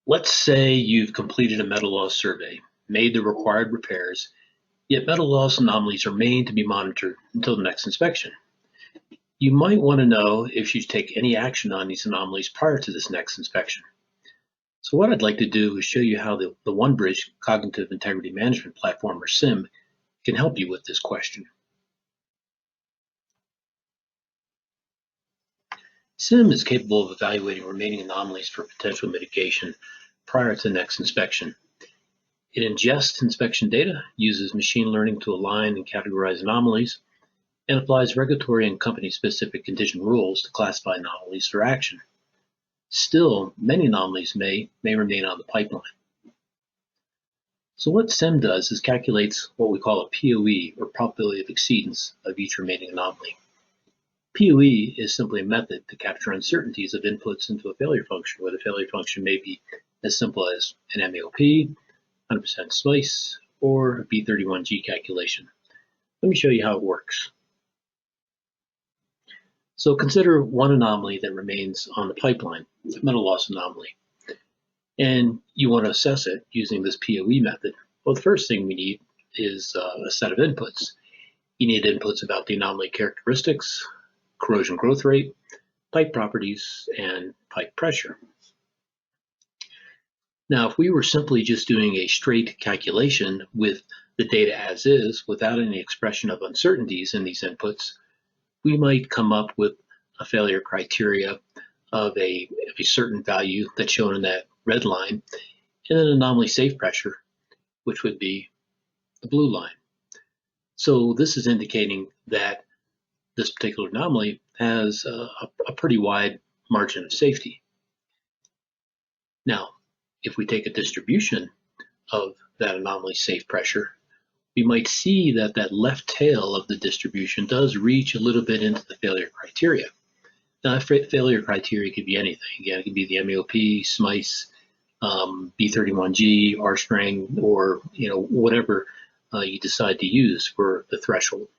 Let's say you've completed a metal loss survey, made the required repairs, yet metal loss anomalies remain to be monitored until the next inspection. You might want to know if you should take any action on these anomalies prior to this next inspection. So what I'd like to do is show you how the OneBridge Cognitive Integrity Management Platform, or CIM, can help you with this question. CIM is capable of evaluating remaining anomalies for potential mitigation prior to the next inspection. It ingests inspection data, uses machine learning to align and categorize anomalies, and applies regulatory and company-specific condition rules to classify anomalies for action. Still, many anomalies may remain on the pipeline. So what CIM does is calculates what we call a POE, or Probability of Exceedance, of each remaining anomaly. POE is simply a method to capture uncertainties of inputs into a failure function, where the failure function may be as simple as an MAOP, 100% slice, or a B31G calculation. Let me show you how it works. So consider one anomaly that remains on the pipeline, a metal loss anomaly, and you want to assess it using this POE method. Well, the first thing we need is a set of inputs. You need inputs about the anomaly characteristics, corrosion growth rate, pipe properties, and pipe pressure. Now, if we were simply just doing a straight calculation with the data as is, without any expression of uncertainties in these inputs, we might come up with a failure criteria of a certain value that's shown in that red line, and an anomaly safe pressure, which would be the blue line. So this is indicating that this particular anomaly has a pretty wide margin of safety. Now, if we take a distribution of that anomaly safe pressure, we might see that that left tail of the distribution does reach a little bit into the failure criteria. Now, failure criteria could be anything. Again, it could be the MAOP, SMICE, B31G, R-string, or whatever you decide to use for the threshold.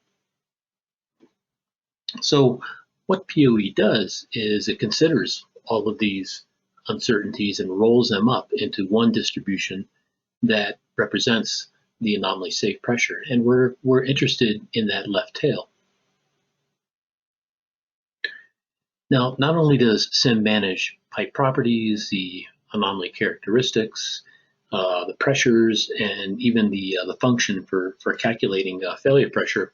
So what POE does is it considers all of these uncertainties and rolls them up into one distribution that represents the anomaly safe pressure, and we're interested in that left tail. Now, not only does CIM manage pipe properties, the anomaly characteristics, the pressures, and even the function for calculating failure pressure,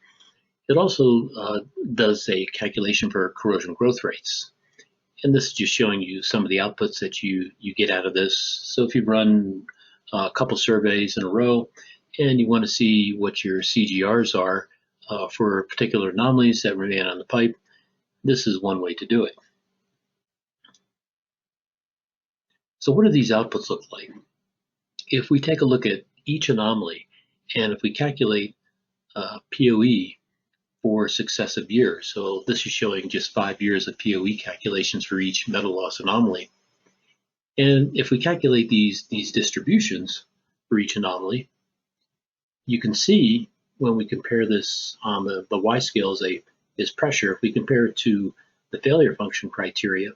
it also does a calculation for corrosion growth rates. And this is just showing you some of the outputs that you get out of this. So if you run a couple surveys in a row and you want to see what your CGRs are for particular anomalies that remain on the pipe, this is one way to do it. So what do these outputs look like? If we take a look at each anomaly, and if we calculate POE for successive years, so this is showing just 5 years of POE calculations for each metal loss anomaly. And if we calculate these distributions for each anomaly, you can see when we compare this on the Y scale is pressure. If we compare it to the failure function criteria,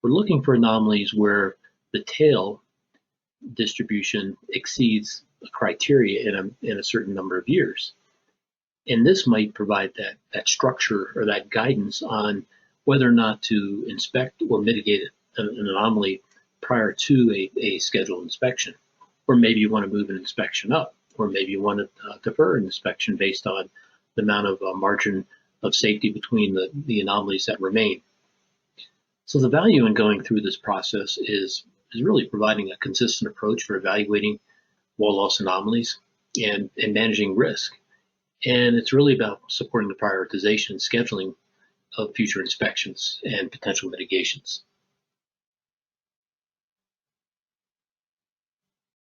we're looking for anomalies where the tail distribution exceeds the criteria in a certain number of years. And this might provide that structure or that guidance on whether or not to inspect or mitigate an anomaly prior to a scheduled inspection. Or maybe you want to move an inspection up, or maybe you want to defer an inspection based on the amount of margin of safety between the anomalies that remain. So the value in going through this process is really providing a consistent approach for evaluating wall loss anomalies and managing risk. And it's really about supporting the prioritization and scheduling of future inspections and potential mitigations.